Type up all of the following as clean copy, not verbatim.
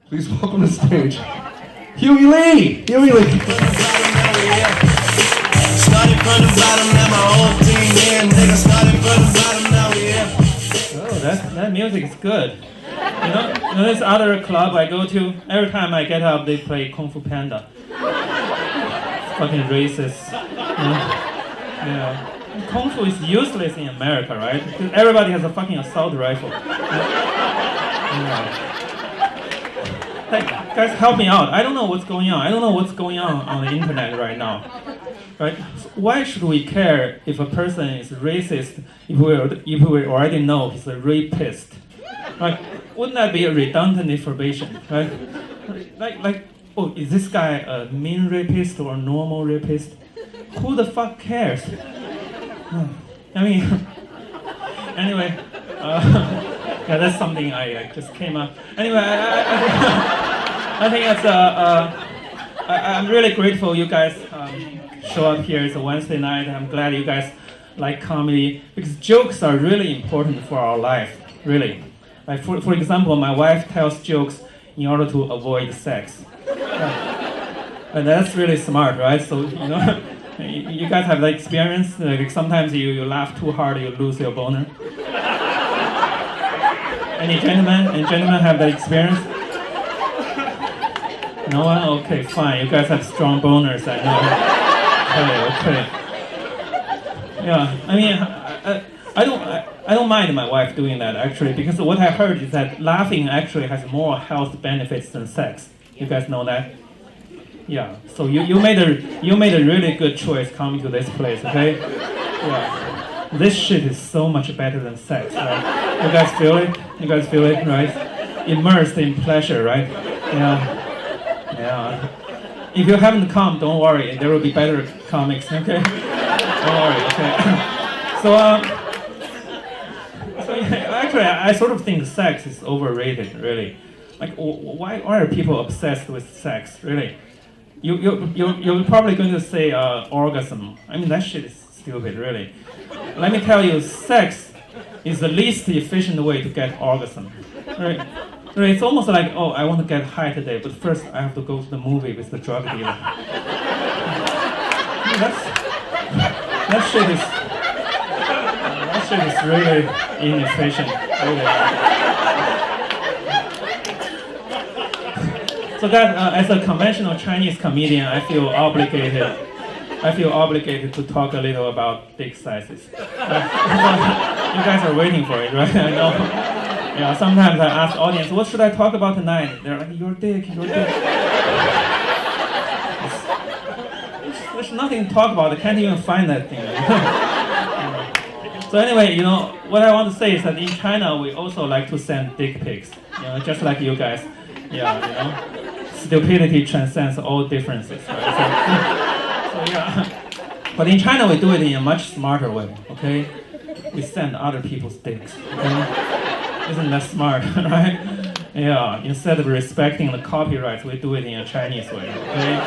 Please welcome to the stage, Huey Li! Huey Li! Started from the bottom, now my whole team here. Nigga started from the bottom, now we here. Oh, that music is good. You know, this other club I go to, every time I get up, they play Kung Fu Panda. It's fucking racist. Yeah. Kung Fu is useless in America, right? Because everybody has a fucking assault rifle. Yeah. Hey, guys, help me out. I don't know what's going on. I don't know what's going on the internet right now. Right? So why should we care if a person is racist if we already know he's a rapist? Right? Wouldn't that be a redundant information? Right? Like, oh, is this guy a mean rapist or a normal rapist? Who the fuck cares? I mean, anyway, yeah, that's something I just came up. Anyway, I think it's I'm really grateful you guys show up here. It's a Wednesday night. I'm glad you guys like comedy because jokes are really important for our life. Really, like for example, my wife tells jokes in order to avoid sex. And that's really smart, right? So you know. You guys have that experience? Like sometimes you laugh too hard, you lose your boner. Any gentlemen? Any gentlemen have that experience? No one? Okay, fine. You guys have strong boners, I know. Okay. Yeah, I mean, I don't mind my wife doing that actually, because what I heard is that laughing actually has more health benefits than sex. You guys know that? Yeah, so you made a really good choice coming to this place, okay? Yeah, this shit is so much better than sex, right? You guys feel it? You guys feel it, right? Immersed in pleasure, right? Yeah. If you haven't come, don't worry. There will be better comics, okay? Don't worry, okay? So yeah, actually, I sort of think sex is overrated, really. Like, why are people obsessed with sex, really? You're probably going to say orgasm. I mean, that shit is stupid, really. Let me tell you, sex is the least efficient way to get orgasm. Right? It's almost like, oh, I want to get high today, but first I have to go to the movie with the drug dealer. That shit is really inefficient, really. So that, as a conventional Chinese comedian, I feel obligated to talk a little about dick sizes. You guys are waiting for it, right? I know. Yeah, sometimes I ask audience, what should I talk about tonight? They're like, your dick. There's nothing to talk about. I can't even find that thing. So anyway, you know, what I want to say is that in China, we also like to send dick pics. You know, just like you guys. Yeah, you know. Stupidity transcends all differences, right? So yeah. But in China, we do it in a much smarter way, okay? We send other people's dicks, okay? Isn't that smart, right? Yeah, instead of respecting the copyrights, we do it in a Chinese way, okay?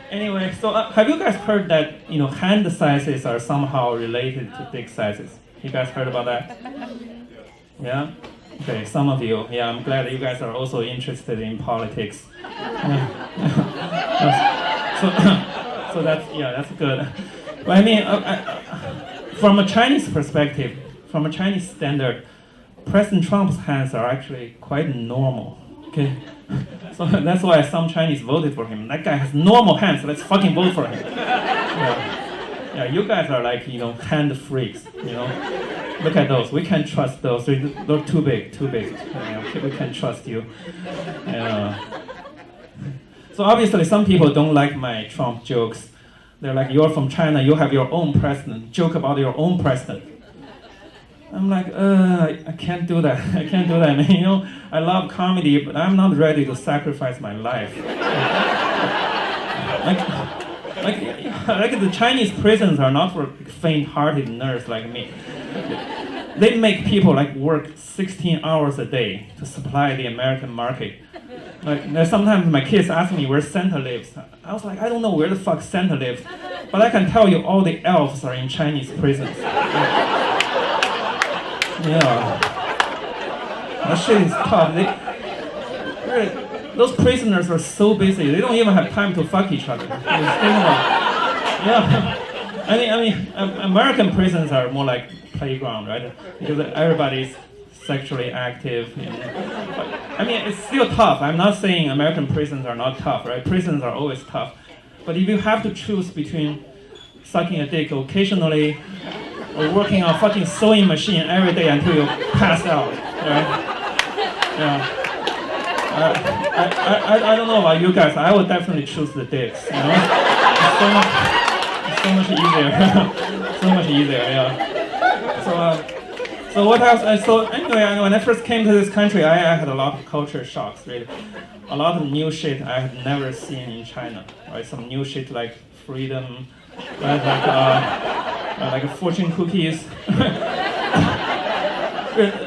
Anyway, have you guys heard that, you know, hand sizes are somehow related to dick sizes? You guys heard about that? Yeah? Okay, some of you. Yeah, I'm glad that you guys are also interested in politics. So that's good. But I mean, from a Chinese perspective, from a Chinese standard, President Trump's hands are actually quite normal. Okay? So that's why some Chinese voted for him. That guy has normal hands, let's fucking vote for him. Yeah, you guys are like, you know, hand freaks, you know? Look at those. We can't trust those. They're too big. We can't trust you. So obviously, some people don't like my Trump jokes. They're like, you're from China. You have your own president. Joke about your own president. I'm like, I can't do that. I can't do that, man. You know, I love comedy, but I'm not ready to sacrifice my life. Like the Chinese prisons are not for faint-hearted nerds like me. They make people like work 16 hours a day to supply the American market. Like sometimes my kids ask me where Santa lives. I was like, I don't know where the fuck Santa lives, but I can tell you all the elves are in Chinese prisons. Yeah. That shit is tough. Those prisoners are so busy. They don't even have time to fuck each other. Yeah. I mean, American prisons are more like playground, right? Because everybody's sexually active. But, I mean, it's still tough. I'm not saying American prisons are not tough, right? Prisons are always tough. But if you have to choose between sucking a dick occasionally or working on a fucking sewing machine every day until you pass out, right? Yeah. I don't know about you guys. I would definitely choose the dicks. You know? It's so much easier. So much easier. Yeah. So what else? So anyway, when I first came to this country, I had a lot of culture shocks. Really, a lot of new shit I had never seen in China. Right, some new shit like freedom, right? Like fortune cookies.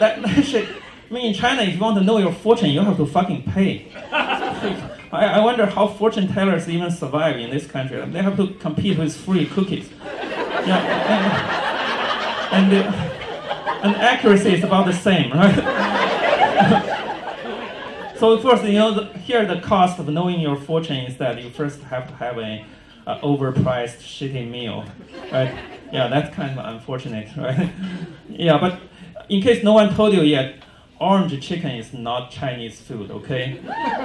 that shit. I mean, in China, if you want to know your fortune, you have to fucking pay. I wonder how fortune tellers even survive in this country. They have to compete with free cookies. Yeah, and accuracy is about the same, right? So first, here the cost of knowing your fortune is that you first have to have a overpriced shitty meal, right? Yeah, that's kind of unfortunate, right? Yeah, but in case no one told you yet, orange chicken is not Chinese food, okay?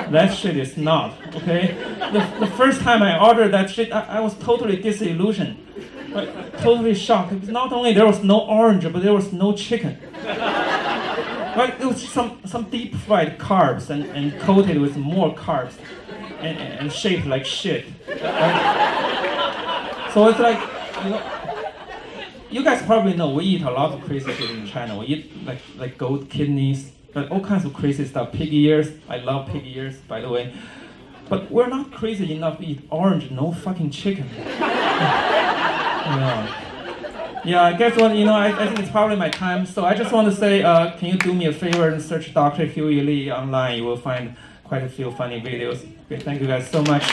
That shit is not, okay? The first time I ordered that shit, I was totally disillusioned. Right? Totally shocked. Because not only there was no orange, but there was no chicken. Right? It was some deep fried carbs and coated with more carbs and shaped like shit. Right? So it's like, you guys probably know we eat a lot of crazy shit in China. We eat like goat kidneys, like all kinds of crazy stuff. Pig ears. I love pig ears, by the way. But we're not crazy enough to eat orange, no fucking chicken. Yeah, I guess what, I think it's probably my time. So I just want to say, can you do me a favor and search Dr. Huey Li online? You will find quite a few funny videos. Okay, thank you guys so much.